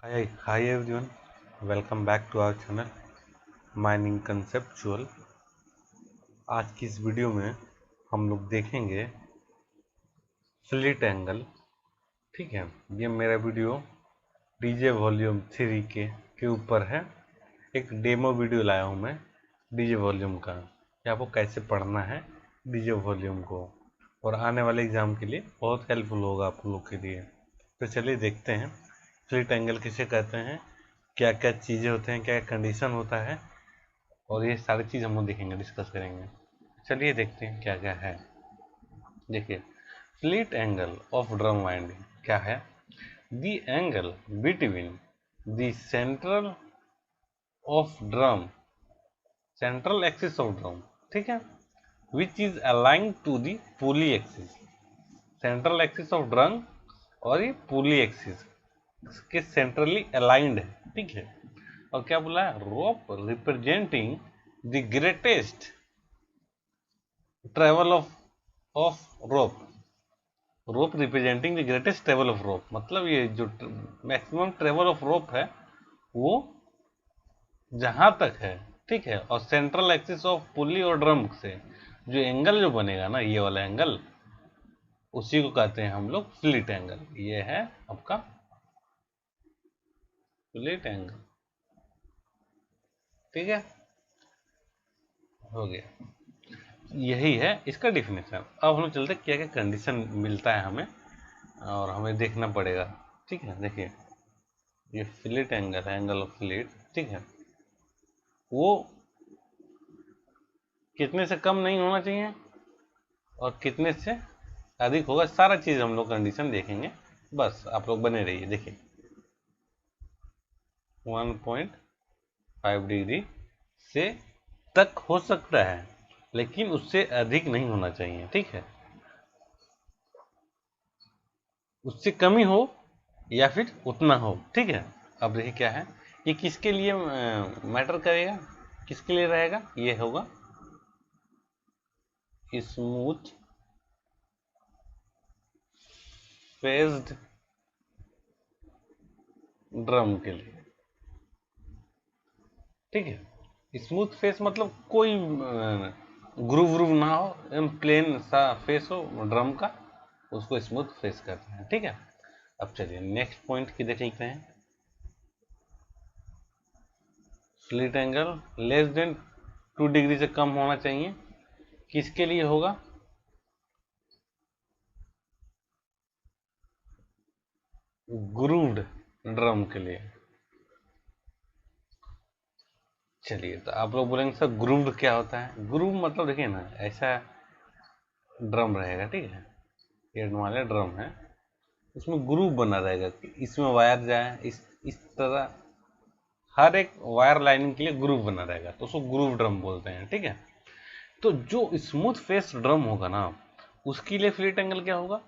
Hi everyone, welcome back to our channel mining conceptual. आज की इस वीडियो में हम लोग देखेंगे स्लिट एंगल। ठीक है, ये मेरा वीडियो डीजे वॉल्यूम 3 के ऊपर है। एक डेमो वीडियो लाया हूँ मैं डीजे वॉल्यूम का कि आपको कैसे पढ़ना है डीजे वॉल्यूम को, और आने वाले एग्ज़ाम के लिए बहुत हेल्पफुल होगा आप लोग के लिए। तो चलिए देखते हैं स्लिट एंगल किसे कहते हैं, क्या क्या चीज़ें होते हैं, क्या कंडीशन होता है, और ये सारी चीज़ हम लोग देखेंगे, डिस्कस करेंगे। चलिए देखते हैं क्या क्या है। देखिए, slit angle of drum winding क्या है? The angle between the central axis of drum, ठीक है, which is aligned to the pulley axis. Central axis of drum और ये पुली एक्सिस के सेंट्रली अलाइंड है, ठीक है। और क्या बोला है? Rope representing the greatest travel of rope representing the greatest travel of rope, मतलब ये जो मैक्सिमम ट्रेवल ऑफ रोप है वो जहां तक है, ठीक है। और सेंट्रल एक्सिस ऑफ पुली और ड्रम से जो एंगल जो बनेगा ना, ये वाला एंगल, उसी को कहते हैं हम लोग स्लिट एंगल। ये है आपका स्लिट एंगल, ठीक है, हो गया। यही है इसका डिफिनेशन। अब हम लोग चलते क्या क्या कंडीशन मिलता है हमें, और हमें देखना पड़ेगा, ठीक है। देखिए, ये स्लिट एंगल है, एंगल ऑफ स्लिट, ठीक है, वो कितने से कम नहीं होना चाहिए और कितने से अधिक होगा, सारा चीज़ हम लोग कंडीशन देखेंगे। बस आप लोग बने रहिए। देखिए, 1.5 डिग्री से तक हो सकता है, लेकिन उससे अधिक नहीं होना चाहिए, ठीक है। उससे कम ही हो या फिर उतना हो, ठीक है। अब देखिए क्या है, ये किसके लिए मैटर करेगा, किसके लिए रहेगा? ये होगा स्मूथ फेस्ड ड्रम के लिए, ठीक है। स्मूथ फेस मतलब कोई ग्रूव व्रूव ना हो, एकदम प्लेन सा फेस हो ड्रम का, उसको स्मूथ फेस कहते हैं, ठीक है। अब चलिए नेक्स्ट पॉइंट की देख लेते हैं। Slit angle less than 2 degree से कम होना चाहिए। किसके लिए होगा? ग्रूव्ड ड्रम के लिए। चलिए, तो आप लोग बोलेंगे सर ग्रूव्ड क्या होता है? ग्रूव मतलब देखिए ना, ऐसा ड्रम रहेगा, ठीक है, ये वाले ड्रम है, उसमें ग्रूव बना रहेगा कि इसमें वायर जाए, इस तरह हर एक वायर लाइनिंग के लिए ग्रूव बना रहेगा, तो उसको ग्रूव ड्रम बोलते हैं, ठीक है। तो जो स्मूथ फेस ड्रम होगा ना, उसके लिए स्लिट एंगल क्या होगा?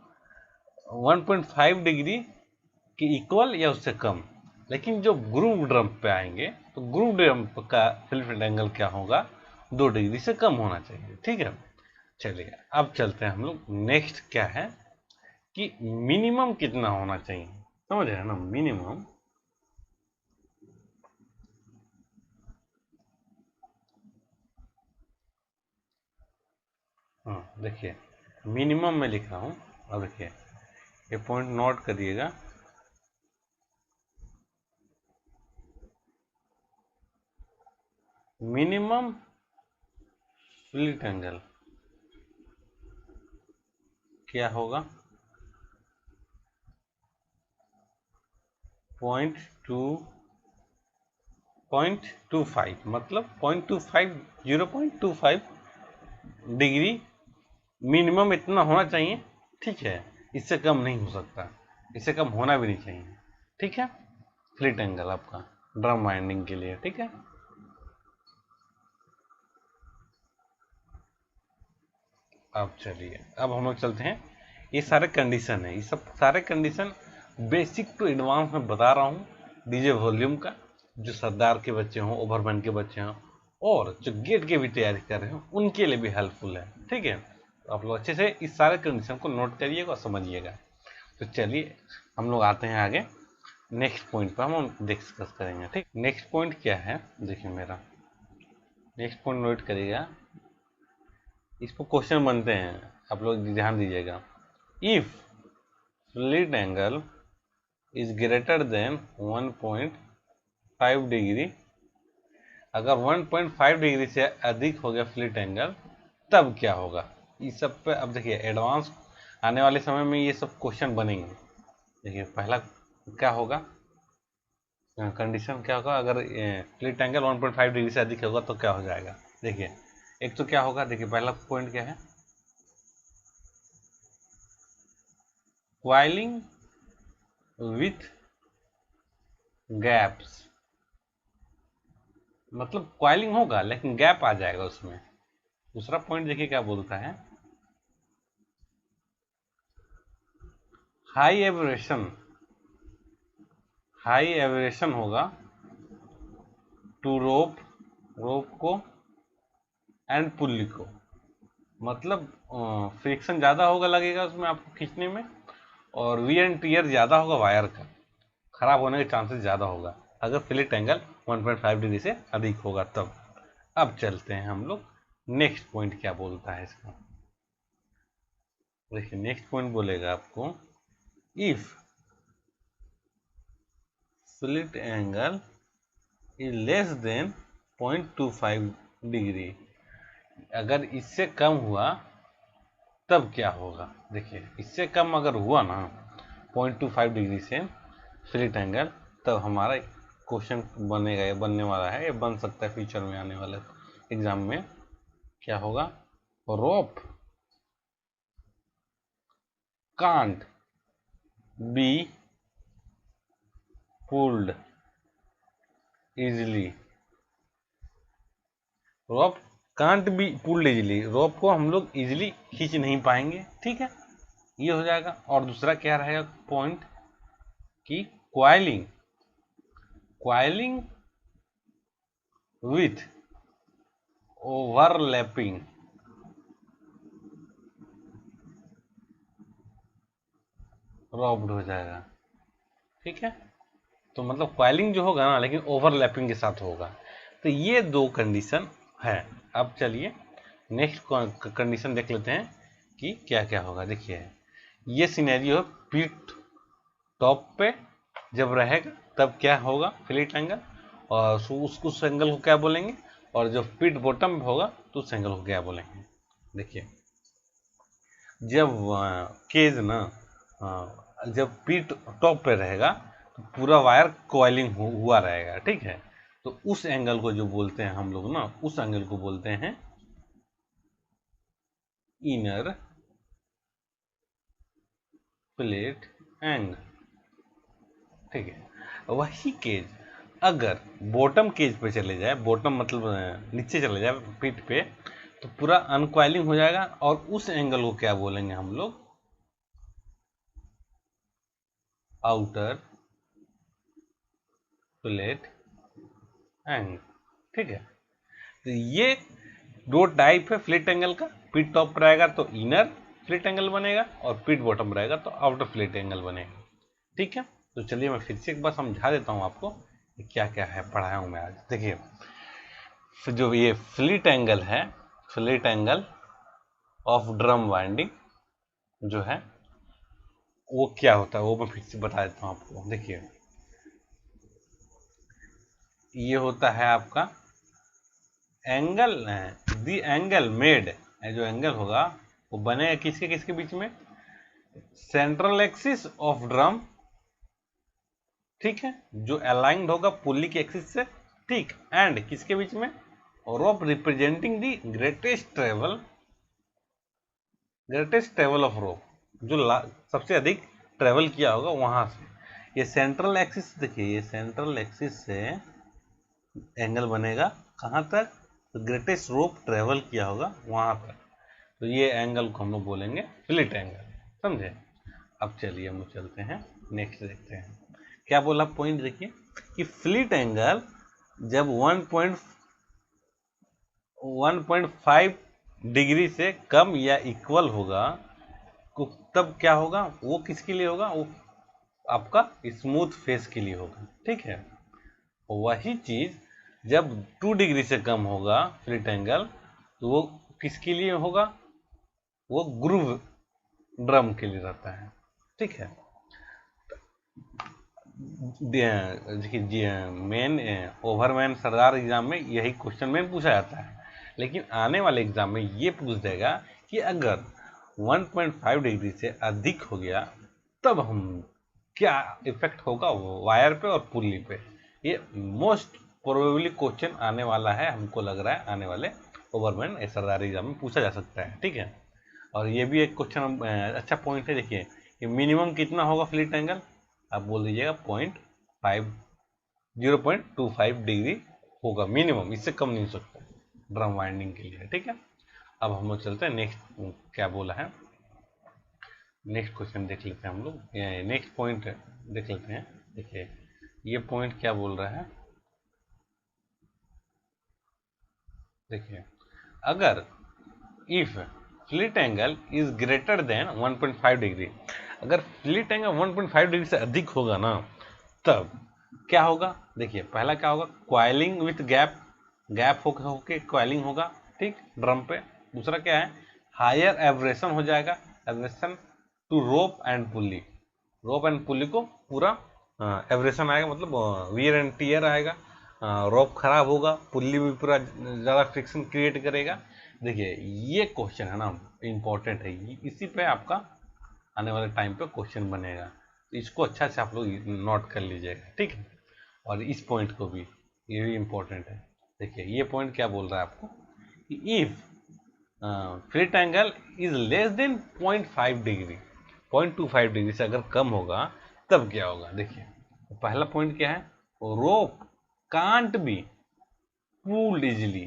1.5 डिग्री के इक्वल या उससे कम। लेकिन जो ग्रूव ड्रम पे आएंगे तो ग्रूव ड्रम का स्लिट एंगल क्या होगा? 2 डिग्री से कम होना चाहिए, ठीक है। चलिए अब चलते हैं हम लोग नेक्स्ट क्या है कि मिनिमम कितना होना चाहिए, समझ रहे हैं ना, मिनिमम। हाँ देखिए, मिनिमम में लिख रहा हूँ। अब देखिए, ये पॉइंट नोट करिएगा। मिनिमम स्लिट एंगल क्या होगा? 0.25, मतलब 0.25 डिग्री मिनिमम इतना होना चाहिए, ठीक है। इससे कम नहीं हो सकता, इससे कम होना भी नहीं चाहिए, ठीक है। स्लिट एंगल आपका ड्रम वाइंडिंग के लिए, ठीक है। अब चलिए, अब हम लोग चलते हैं, ये सारे कंडीशन है, ये सब सारे कंडीशन बेसिक टू एडवांस में बता रहा हूँ डीजे वॉल्यूम का। जो सरदार के बच्चे हों, ओवरमैन के बच्चे हों, और जो गेट के भी तैयारी कर रहे हो, उनके लिए भी हेल्पफुल है, ठीक है। तो आप लोग अच्छे से इस सारे कंडीशन को नोट करिएगा और समझिएगा। तो चलिए हम लोग आते हैं आगे। नेक्स्ट पॉइंट पर हम डिस्कस करेंगे। ठीक, नेक्स्ट पॉइंट क्या है, देखिए मेरा नेक्स्ट पॉइंट नोट करिएगा, इस पर क्वेश्चन बनते हैं, आप लोग ध्यान दीजिएगा। If slit angle is greater than 1.5 degree, अगर 1.5 डिग्री से अधिक हो गया स्लिट एंगल, तब क्या होगा। इस सब पे अब देखिए एडवांस आने वाले समय में ये सब क्वेश्चन बनेंगे। देखिए पहला क्या होगा, कंडीशन क्या होगा, अगर स्लिट एंगल 1.5 डिग्री से अधिक होगा तो क्या हो जाएगा। देखिए एक तो क्या होगा, देखिए पहला पॉइंट क्या है, क्वाइलिंग विथ गैप्स, मतलब क्वाइलिंग होगा लेकिन गैप आ जाएगा उसमें। दूसरा पॉइंट देखिए क्या बोलता है, हाई एवरेशन होगा टू रोप को एंड पुल्ली को, मतलब फ्रिक्शन ज़्यादा होगा लगेगा उसमें आपको खींचने में, और वी एंड टीयर ज़्यादा होगा, वायर का खराब होने के चांसेस ज़्यादा होगा अगर स्लिट एंगल 1.5 डिग्री से अधिक होगा तब। अब चलते हैं हम लोग नेक्स्ट पॉइंट क्या बोलता है इसका। देखिए नेक्स्ट पॉइंट बोलेगा आपको, if slit angle is less than 0.25 degree, अगर इससे कम हुआ तब क्या होगा। देखिए इससे कम अगर हुआ ना 0.25 डिग्री से स्लिट एंगल, तब हमारा क्वेश्चन बनेगा, ये बनने वाला है, ये बन सकता है फ्यूचर में आने वाले एग्जाम में। क्या होगा, rope can't be pulled easily, rope can't be pulled easily, rope को हम लोग इजिली खींच नहीं पाएंगे। ठीक है, ये हो जाएगा। और दूसरा क्या रहेगा पॉइंट कि क्वाइलिंग विथ ओवरलैपिंग रॉब्ड हो जाएगा। ठीक है, तो मतलब क्वाइलिंग जो होगा ना, लेकिन ओवरलैपिंग के साथ होगा। तो ये दो कंडीशन है। अब चलिए नेक्स्ट कंडीशन देख लेते हैं कि क्या क्या होगा। देखिए ये सिनेरियो पीठ टॉप पे जब रहेगा तब क्या होगा स्लिट एंगल, और उस एंगल को क्या बोलेंगे, और जब पीठ बॉटम पे होगा तो उस एंगल को क्या बोलेंगे। देखिए जब केज ना जब पीठ टॉप पे रहेगा तो पूरा वायर कॉइलिंग हुआ रहेगा। ठीक है, तो उस एंगल को जो बोलते हैं हम लोग ना, उस एंगल को बोलते हैं इनर प्लेट एंगल। ठीक है, वही केज अगर बॉटम केज पे चले जाए, बॉटम मतलब नीचे चले जाए पीठ पे, तो पूरा अनकॉइलिंग हो जाएगा, और उस एंगल को क्या बोलेंगे हम लोग, आउटर प्लेट एंगल। ठीक है, तो ये दो टाइप है स्लिट एंगल का, पीठ टॉप पर रहेगा तो इनर स्लिट एंगल बनेगा, और पीठ बॉटम रहेगा तो आउटर स्लिट एंगल बनेगा। ठीक है, तो चलिए मैं फिर से एक बार समझा देता हूँ आपको कि क्या क्या है पढ़ाया हूँ मैं आज। देखिए जो ये स्लिट एंगल है, slit angle of drum winding जो है वो क्या होता है, वो मैं फिर से बता देता हूँ आपको। देखिए ये होता है आपका एंगल, दी एंगल मेड, जो एंगल होगा वो बनेगा किसके किसके बीच में, सेंट्रल एक्सिस ऑफ ड्रम, ठीक है, जो अलाइंड होगा पुल्ली की एक्सिस से, ठीक, एंड किसके बीच में, rope representing the greatest travel of rope, जो सबसे अधिक ट्रेवल किया होगा वहां से। ये सेंट्रल एक्सिस, देखिए ये सेंट्रल एक्सिस से एंगल बनेगा कहाँ तक, तो ग्रेटेस्ट रोप ट्रेवल किया होगा वहां तक, तो ये एंगल को हम लोग बोलेंगे स्लिट एंगल। समझे। अब चलिए हम चलते हैं नेक्स्ट, देखते हैं क्या बोला पॉइंट। देखिए कि स्लिट एंगल जब 1.5 डिग्री से कम या इक्वल होगा, तब क्या होगा, वो किसके लिए होगा, वो आपका स्मूथ फेस के लिए होगा, ठीक है। वही चीज जब 2 डिग्री से कम होगा स्लिट एंगल, तो वो किसके लिए होगा, वो ग्रूव ड्रम के लिए रहता है, ठीक है। देखिए मेन ओवरमैन सरदार एग्जाम में यही क्वेश्चन मेन पूछा जाता है, लेकिन आने वाले एग्जाम में ये पूछ देगा कि अगर 1.5 डिग्री से अधिक हो गया तब हम क्या इफेक्ट होगा वायर पे और पुल्ली पे। ये मोस्ट प्रोबेबली क्वेश्चन आने वाला है, हमको लग रहा है आने वाले ओवरमैन सरदार एग्जाम में पूछा जा सकता है, ठीक है। और ये भी एक क्वेश्चन अच्छा पॉइंट है। देखिए ये मिनिमम कितना होगा फ्लिट एंगल, आप बोल दीजिएगा 0.25 डिग्री होगा मिनिमम, इससे कम नहीं हो सकता ड्रम वाइंडिंग के लिए, ठीक है। अब हम लोग चलते हैं नेक्स्ट, क्या बोला है नेक्स्ट क्वेश्चन देख लेते हैं हम लोग, नेक्स्ट पॉइंट देख लेते हैं। देखिए ये पॉइंट क्या बोल रहा है, देखिए अगर if fleet angle is greater than 1.5 degree, अगर फ्लिट एंगल 1.5 डिग्री से अधिक होगा ना तब क्या होगा। देखिए पहला क्या होगा, क्वाइलिंग विथ गैप होके क्वाइलिंग होगा, ठीक, ड्रम पे। दूसरा क्या है, हायर एब्रेशन हो जाएगा, abrasion to rope and pulley, rope and pulley को पूरा एब्रेशन आएगा, मतलब वियर एंड टीयर आएगा, रोप खराब होगा, पुल्ली भी पूरा ज़्यादा फ्रिक्शन क्रिएट करेगा। देखिए ये क्वेश्चन है ना इम्पोर्टेंट है, इसी पे आपका आने वाले टाइम पे क्वेश्चन बनेगा, तो इसको अच्छा से आप लोग नोट कर लीजिएगा, ठीक है। और इस पॉइंट को भी, ये भी इम्पोर्टेंट है। देखिए ये पॉइंट क्या बोल रहा है आपको कि if fleet angle is less than 0.5 degree, 0.25 degree से अगर कम होगा तब क्या होगा। देखिए पहला पॉइंट क्या है, rope can't be pulled easily,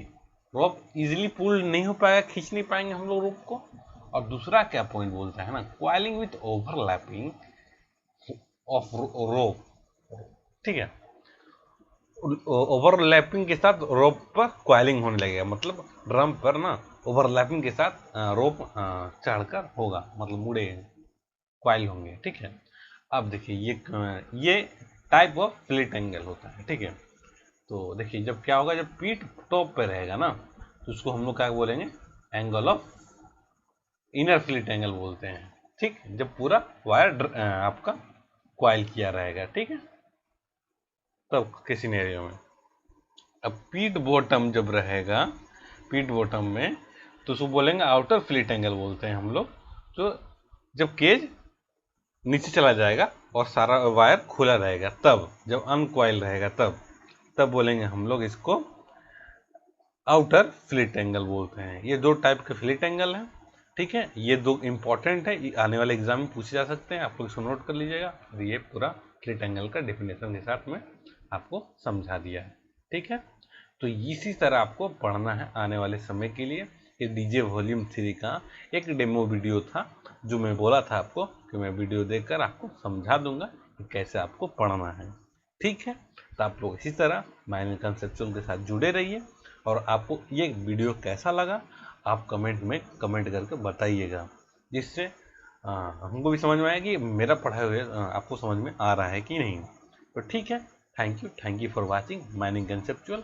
rope easily pulled नहीं हो पाएगा, खींच नहीं पाएंगे हम लोग रोप को। और दूसरा क्या पॉइंट बोलता है ना, coiling with overlapping of rope, ठीक है, ओवरलैपिंग के साथ रोप पर क्वाइलिंग होने लगेगा, मतलब ड्रम पर ना ओवरलैपिंग के साथ रोप चढ़कर होगा, मतलब मुड़े क्वाइल होंगे, ठीक है। अब देखिए ये टाइप ऑफ फ्लिट एंगल होता है, ठीक है। तो देखिए जब क्या होगा, जब पीठ टॉप पे रहेगा ना तो उसको हम लोग क्या बोलेंगे, angle of inner fleet angle बोलते हैं, ठीक, जब पूरा वायर आपका क्वाइल किया रहेगा, ठीक है, तब के सिनेरियो में। अब पीठ बॉटम जब रहेगा, पीठ बॉटम में तो उसको बोलेंगे आउटर फ्लिट एंगल बोलते हैं हम लोग। तो जब केज नीचे चला जाएगा और सारा वायर खुला रहेगा, तब जब अनक्वाइल रहेगा तब बोलेंगे हम लोग इसको आउटर फ्लिट एंगल बोलते हैं। ये दो टाइप के फ्लिट एंगल हैं, ठीक है। ये दो इंपॉर्टेंट है, आने वाले एग्जाम में पूछे जा सकते हैं, आप लोग इसको नोट कर लीजिएगा। और ये पूरा फ्लिट एंगल का डेफिनेशन के साथ में आपको समझा दिया है, ठीक है। तो इसी तरह आपको पढ़ना है आने वाले समय के लिए। ये डीजे वॉल्यूम 3 का एक डेमो वीडियो था, जो मैं बोला था आपको कि मैं वीडियो देखकर आपको समझा दूंगा कि कैसे आपको पढ़ना है, ठीक है। तो आप लोग इसी तरह माइनिंग कंसेप्चुअल के साथ जुड़े रहिए। और आपको ये वीडियो कैसा लगा आप कमेंट में कमेंट करके बताइएगा, जिससे हमको भी समझ में आए कि मेरा पढ़ाए हुए आपको समझ में आ रहा है कि नहीं। तो ठीक है, thank you for watching mining conceptual.